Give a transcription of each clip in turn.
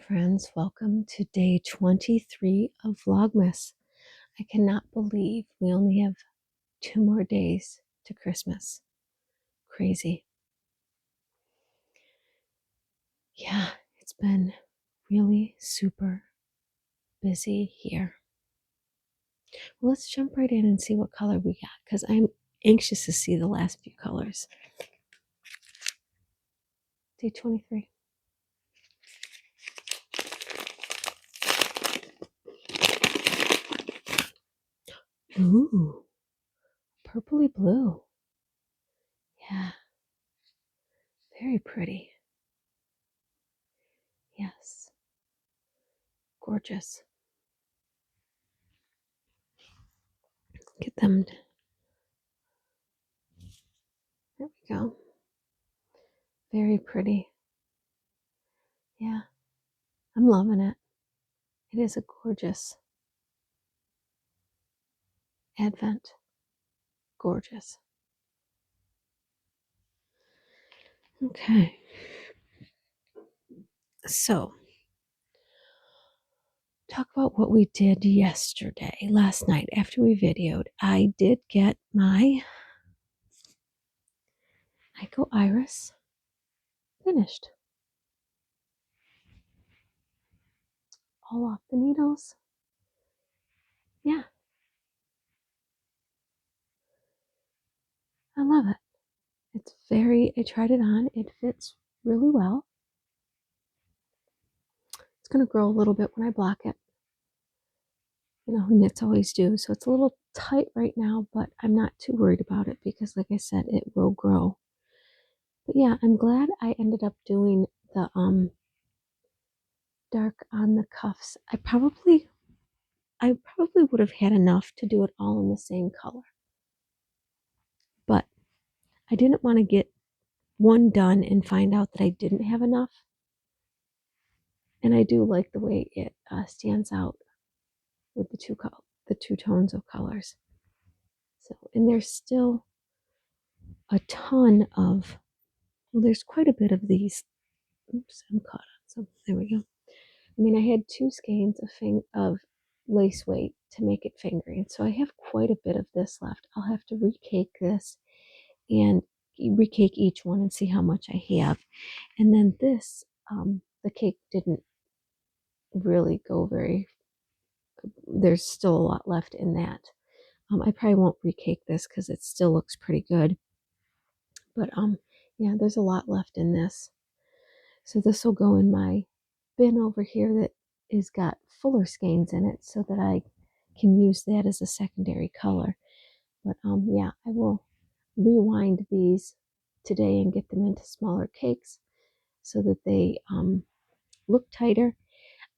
friends, welcome to day 23 of Vlogmas. I cannot believe we only have 2 more days to Christmas. Crazy. Yeah, it's been really super busy here. Well, let's jump right in and see what color we got because I'm anxious to see the last few colors. Day 23. Ooh, purpley blue. Yeah, very pretty. Yes, gorgeous. Get them. There we go. Very pretty. Yeah, I'm loving it. It is a gorgeous Advent. Gorgeous. Okay. So, talk about what we did yesterday, last night after we videoed. I did get my Ico Iris finished. All off the needles. Yeah, I love it. I tried it on. It fits really well. It's going to grow a little bit when I block it. You know, knits always do. So it's a little tight right now, but I'm not too worried about it because, like I said, it will grow. But yeah, I'm glad I ended up doing the dark on the cuffs. I probably would have had enough to do it all in the same color. But I didn't want to get one done and find out that I didn't have enough. And I do like the way it stands out with the two tones of colors. So, and there's still a ton of, well, there's quite a bit of these. Oops, I'm caught on some. There we go. I mean, I had 2 skeins of lace weight to make it fingering, so I have quite a bit of this left. I'll have to recake this and recake each one and see how much I have. And then this, the cake didn't really go very, there's still a lot left in that. I probably won't recake this because it still looks pretty good. But yeah, there's a lot left in this. So this will go in my bin over here that is got fuller skeins in it so that I can use that as a secondary color. But yeah, I will rewind these today and get them into smaller cakes so that they look tighter.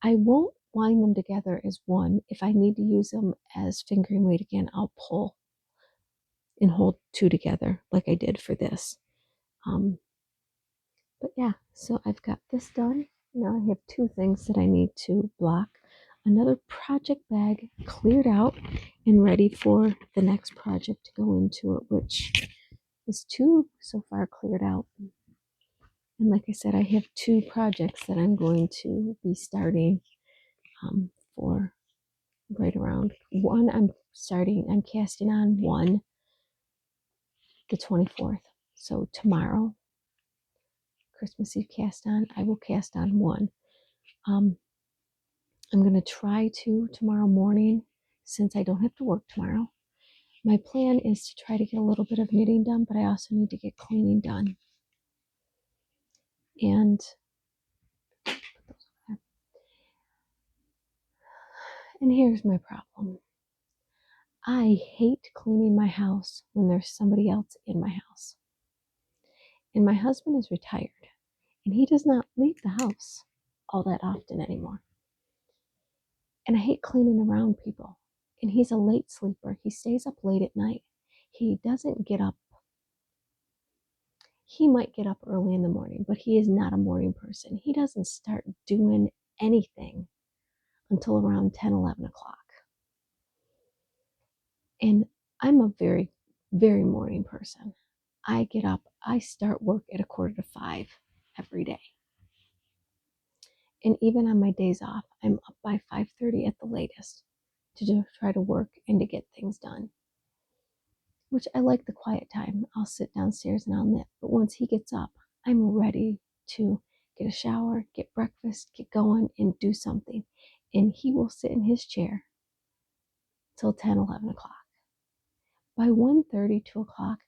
I won't wind them together as one. If I need to use them as fingering weight again, I'll pull and hold 2 together like I did for this. But yeah, so I've got this done. Now I have 2 things that I need to block. Another project bag cleared out and ready for the next project to go into it, which is 2 so far cleared out. And like I said, I have 2 projects that I'm going to be starting for right around. One I'm casting on one the 24th. So tomorrow, Christmas Eve cast on, I will cast on one. I'm going to try to tomorrow morning, since I don't have to work tomorrow. My plan is to try to get a little bit of knitting done, but I also need to get cleaning done. And here's my problem. I hate cleaning my house when there's somebody else in my house. And my husband is retired, and he does not leave the house all that often anymore. And I hate cleaning around people. And he's a late sleeper. He stays up late at night. He doesn't get up. He might get up early in the morning, but he is not a morning person. He doesn't start doing anything until around 10, 11 o'clock. And I'm a very, very morning person. I get up, I start work at 4:45 every day. And even on my days off, I'm up by 5:30 at the latest to just try to work and to get things done. Which I like the quiet time. I'll sit downstairs and I'll knit. But once he gets up, I'm ready to get a shower, get breakfast, get going, and do something. And he will sit in his chair till 10, 11 o'clock. By 1:30, 2 o'clock,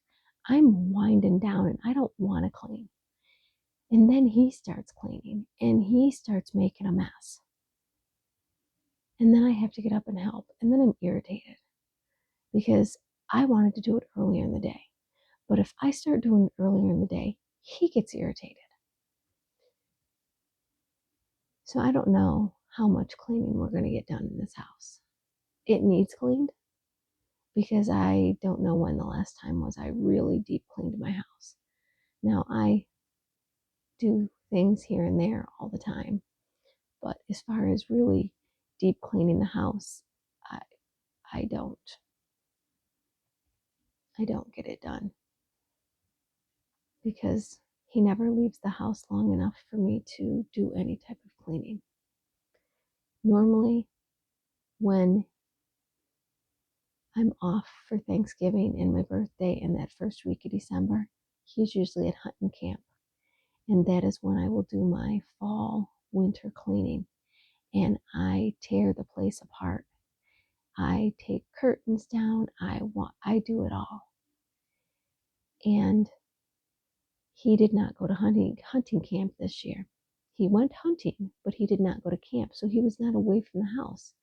I'm winding down and I don't want to clean. And then he starts cleaning and he starts making a mess. And then I have to get up and help. And then I'm irritated because I wanted to do it earlier in the day. But if I start doing it earlier in the day, he gets irritated. So I don't know how much cleaning we're going to get done in this house. It needs cleaned because I don't know when the last time was I really deep cleaned my house. Now I do things here and there all the time, but as far as really deep cleaning the house, I don't get it done because he never leaves the house long enough for me to do any type of cleaning. Normally, when I'm off for Thanksgiving and my birthday and that first week of December, he's usually at hunting camp. And that is when I will do my fall winter cleaning. And I tear the place apart. I take curtains down. I do it all. And he did not go to hunting camp this year. He went hunting, but he did not go to camp. So he was not away from the house.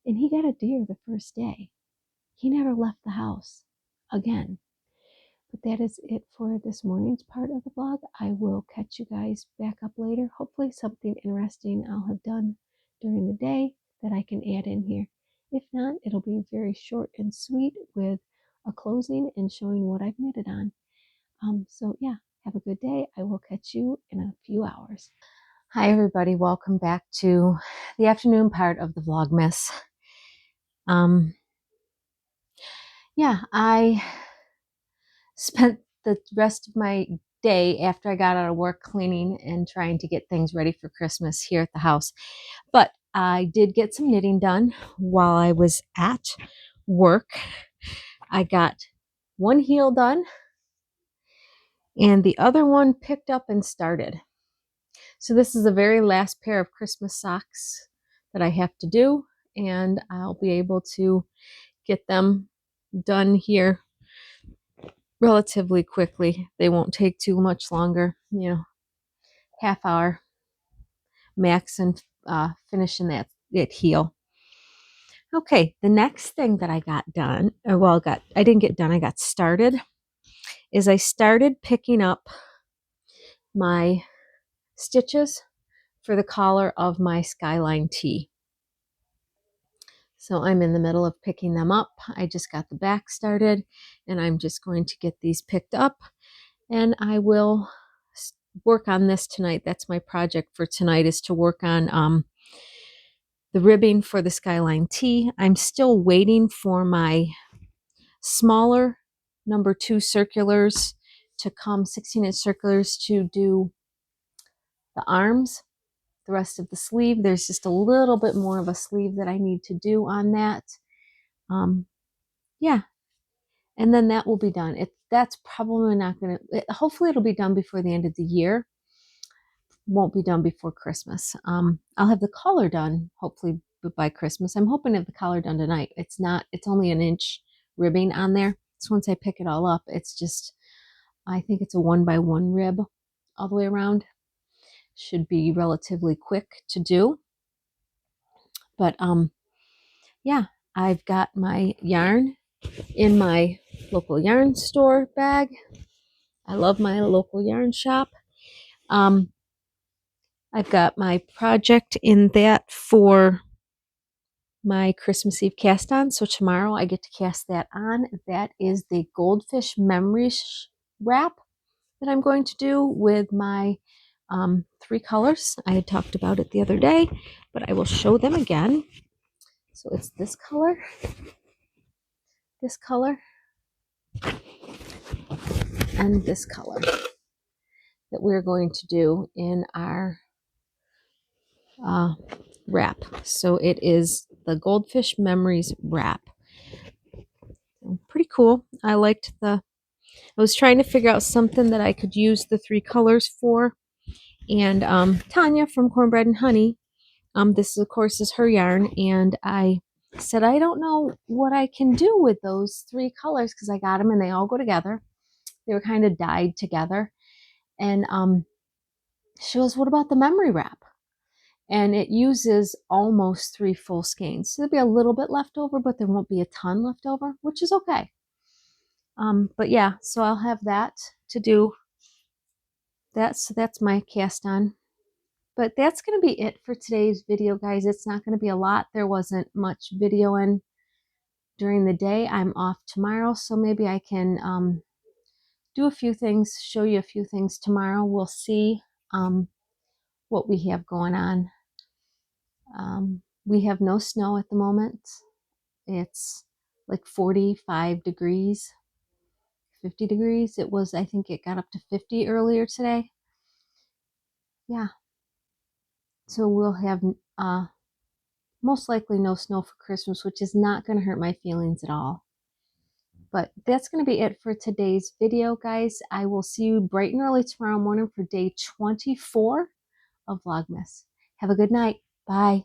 And he got a deer the first day. He never left the house again. But that is it for this morning's part of the vlog. I will catch you guys back up later. Hopefully something interesting I'll have done during the day that I can add in here. If not, it'll be very short and sweet with a closing and showing what I've knitted on. So yeah, have a good day. I will catch you in a few hours. Hi everybody, welcome back to the afternoon part of the Vlogmas. Yeah, I spent the rest of my day after I got out of work cleaning and trying to get things ready for Christmas here at the house. But I did get some knitting done while I was at work. I got one heel done and the other one picked up and started. So this is the very last pair of Christmas socks that I have to do, and I'll be able to get them done here relatively quickly. They won't take too much longer, half hour max, and finishing that heel. Okay, the next thing that I got done, I didn't get done, I got started, is I started picking up my stitches for the collar of my Skyline tee. So I'm in the middle of picking them up. I just got the back started and I'm just going to get these picked up, and I will work on this tonight. That's my project for tonight, is to work on the ribbing for the Skyline tee. I'm still waiting for my smaller number 2 circulars to come, 16-inch circulars, to do the arms, the rest of the sleeve. There's just a little bit more of a sleeve that I need to do on that. Yeah, and then that will be done. That's probably not going to, hopefully it'll be done before the end of the year. Won't be done before Christmas. I'll have the collar done hopefully by Christmas. I'm hoping to have the collar done tonight. It's only an inch ribbing on there. So once I pick it all up, it's just, I think it's a 1x1 rib all the way around. Should be relatively quick to do. But yeah, I've got my yarn in my local yarn store bag. I love my local yarn shop. I've got my project in that for my Christmas Eve cast on. So tomorrow I get to cast that on. That is the Goldfish Memories wrap that I'm going to do with my 3 colors. I had talked about it the other day, but I will show them again. So it's this color, and this color that we're going to do in our wrap. So it is the Goldfish Memories wrap. Pretty cool. I was trying to figure out something that I could use the 3 colors for. And Tanya from Cornbread and Honey, this of course is her yarn, and I said I don't know what I can do with those 3 colors because I got them and they all go together. They were kind of dyed together. And she goes, what about the memory wrap? And it uses almost 3 full skeins. So there'll be a little bit left over, but there won't be a ton left over, which is okay. But yeah, so I'll have that to do. That's my cast on. But that's going to be it for today's video, guys. It's not going to be a lot. There wasn't much videoing during the day. I'm off tomorrow, so maybe I can do a few things, show you a few things tomorrow. We'll see what we have going on. We have no snow at the moment. It's like 45 degrees, 50 degrees. It was, I think it got up to 50 earlier today. Yeah. So we'll have most likely no snow for Christmas, which is not going to hurt my feelings at all. But that's going to be it for today's video, guys. I will see you bright and early tomorrow morning for day 24 of Vlogmas. Have a good night. Bye.